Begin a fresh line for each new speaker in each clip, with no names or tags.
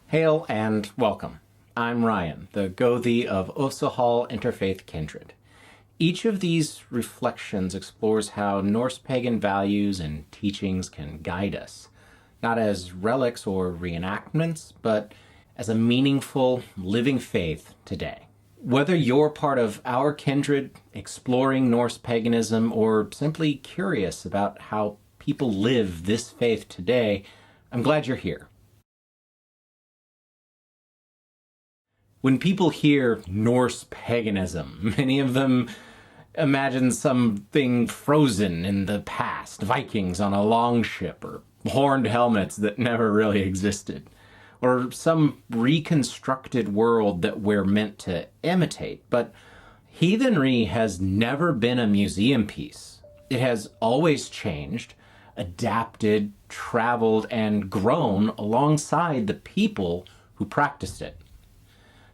Hail and welcome. I'm Ryan, the Goði of Úlfsalhöll Interfaith Kindred. Each of these reflections explores how Norse pagan values and teachings can guide us, not as relics or reenactments, but as a meaningful, living faith today. Whether you're part of our kindred, exploring Norse paganism, or simply curious about how people live this faith today, I'm glad you're here. When people hear Norse paganism, many of them imagine something frozen in the past, Vikings on a longship, or horned helmets that never really existed, or some reconstructed world that we're meant to imitate. But Heathenry has never been a museum piece. It has always changed, adapted, traveled, and grown alongside the people who practiced it.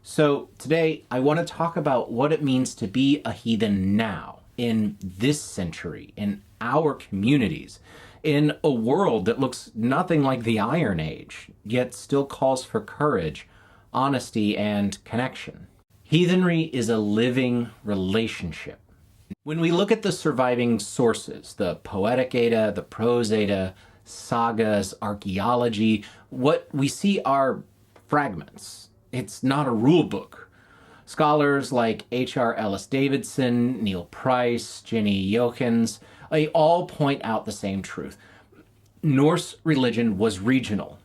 So today, I want to talk about what it means to be a heathen now, in this century, in our communities, in a world that looks nothing like the Iron Age, yet still calls for courage, honesty, and connection. Heathenry is a living relationship. When we look at the surviving sources, the Poetic Edda, the Prose Edda, sagas, archaeology, what we see are fragments. It's not a rule book. Scholars like H.R. Ellis Davidson, Neil Price, Jenny Jokens, they all point out the same truth. Norse religion was regional,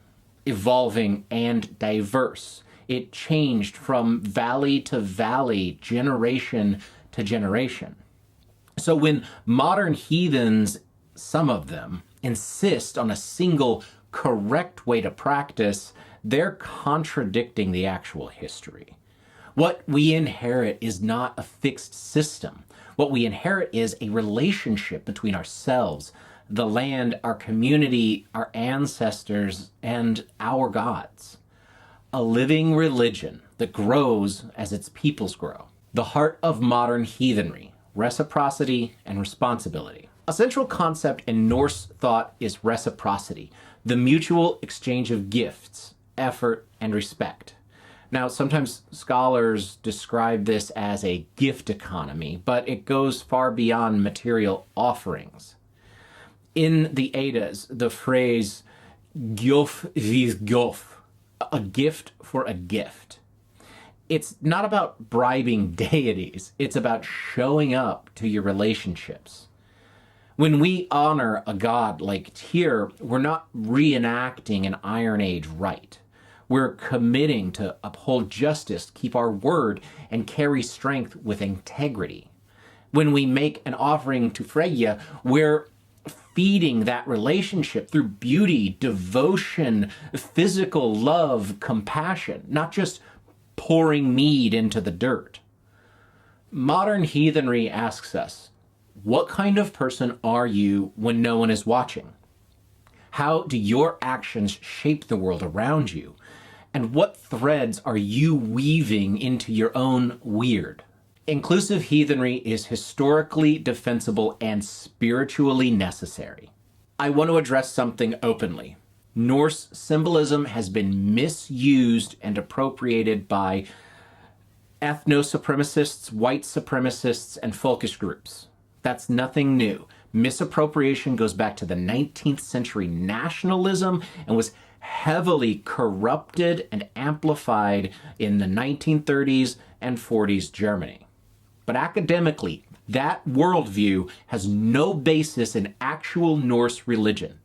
evolving, and diverse. It changed from valley to valley, generation to generation. So when modern heathens, some of them, insist on a single correct way to practice, they're contradicting the actual history. What we inherit is not a fixed system. What we inherit is a relationship between ourselves, the land, our community, our ancestors, and our gods. A living religion that grows as its peoples grow. The heart of modern heathenry, reciprocity and responsibility. A central concept in Norse thought is reciprocity, the mutual exchange of gifts, effort, and respect. Now, sometimes scholars describe this as a gift economy, but it goes far beyond material offerings. In the Eddas, the phrase gjöf við gjöf, a gift for a gift. It's not about bribing deities, it's about showing up to your relationships. When we honor a god like Tyr, we're not reenacting an Iron Age rite. We're committing to uphold justice, keep our word, and carry strength with integrity. When we make an offering to Freyja, we're feeding that relationship through beauty, devotion, physical love, compassion, not just pouring mead into the dirt. Modern heathenry asks us, what kind of person are you when no one is watching? How do your actions shape the world around you? And what threads are you weaving into your own weird? Inclusive heathenry is historically defensible and spiritually necessary. I want to address something openly. Norse symbolism has been misused and appropriated by ethno-supremacists, white supremacists, and folkish groups. That's nothing new. Misappropriation goes back to the 19th century nationalism and was heavily corrupted and amplified in the 1930s and 40s Germany. But academically, that worldview has no basis in actual Norse religion.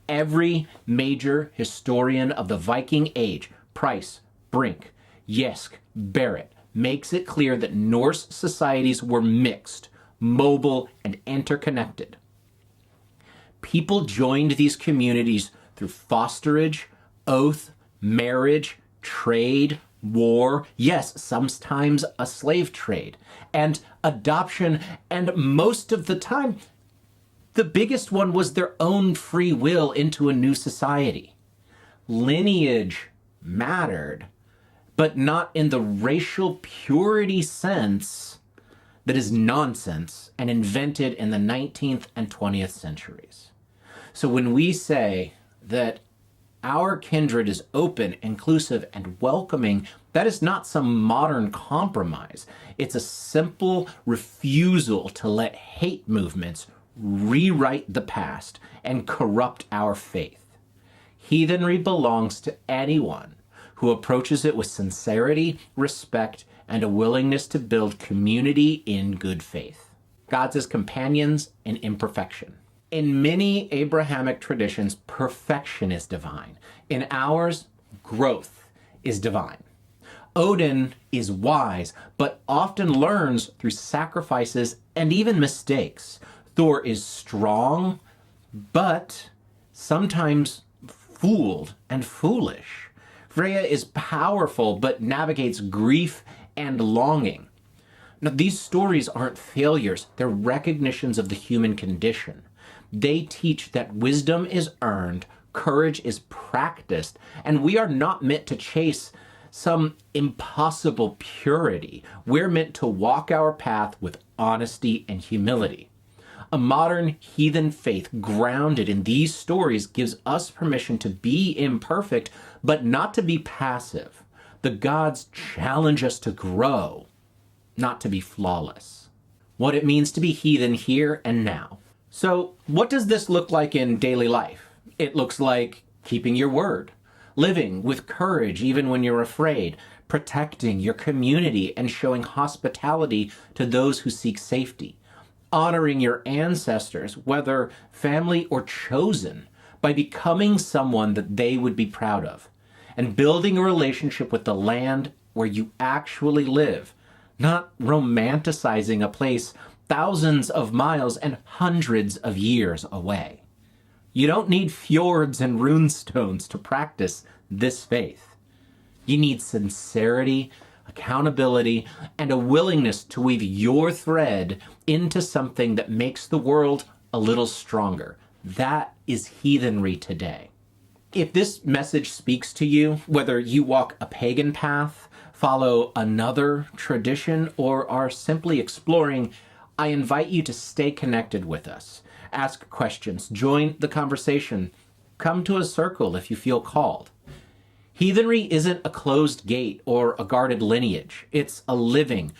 Every major historian of the Viking Age, Price, Brink, Jesk, Barrett, makes it clear that Norse societies were mixed, mobile, and interconnected. People joined these communities through fosterage, oath, marriage, trade, war, yes, sometimes a slave trade, and adoption, and most of the time, the biggest one was their own free will into a new society. Lineage mattered, but not in the racial purity sense that is nonsense and invented in the 19th and 20th centuries. So when we say that our kindred is open, inclusive, and welcoming, that is not some modern compromise. It's a simple refusal to let hate movements rewrite the past and corrupt our faith. Heathenry belongs to anyone who approaches it with sincerity, respect, and a willingness to build community in good faith. God's as companions in imperfection. In many Abrahamic traditions, perfection is divine. In ours, growth is divine. Odin is wise, but often learns through sacrifices and even mistakes. Thor is strong, but sometimes fooled and foolish. Freya is powerful, but navigates grief and longing. Now, these stories aren't failures, they're recognitions of the human condition. They teach that wisdom is earned, courage is practiced, and we are not meant to chase some impossible purity. We're meant to walk our path with honesty and humility. A modern heathen faith grounded in these stories gives us permission to be imperfect, but not to be passive. The gods challenge us to grow, not to be flawless. What it means to be heathen here and now. So, what does this look like in daily life? It looks like keeping your word, living with courage even when you're afraid, protecting your community and showing hospitality to those who seek safety, honoring your ancestors, whether family or chosen, by becoming someone that they would be proud of, and building a relationship with the land where you actually live, not romanticizing a place thousands of miles and hundreds of years away. You don't need fjords and runestones to practice this faith. You need sincerity, accountability, and a willingness to weave your thread into something that makes the world a little stronger. That is heathenry today. If this message speaks to you, whether you walk a pagan path, follow another tradition, or are simply exploring, I invite you to stay connected with us. Ask questions, join the conversation, come to a circle if you feel called. Heathenry isn't a closed gate or a guarded lineage. It's a living,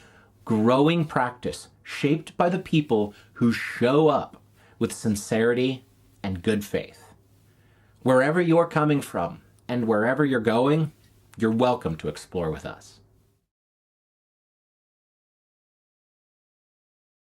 growing practice shaped by the people who show up with sincerity and good faith. Wherever you're coming from and wherever you're going, you're welcome to explore with us.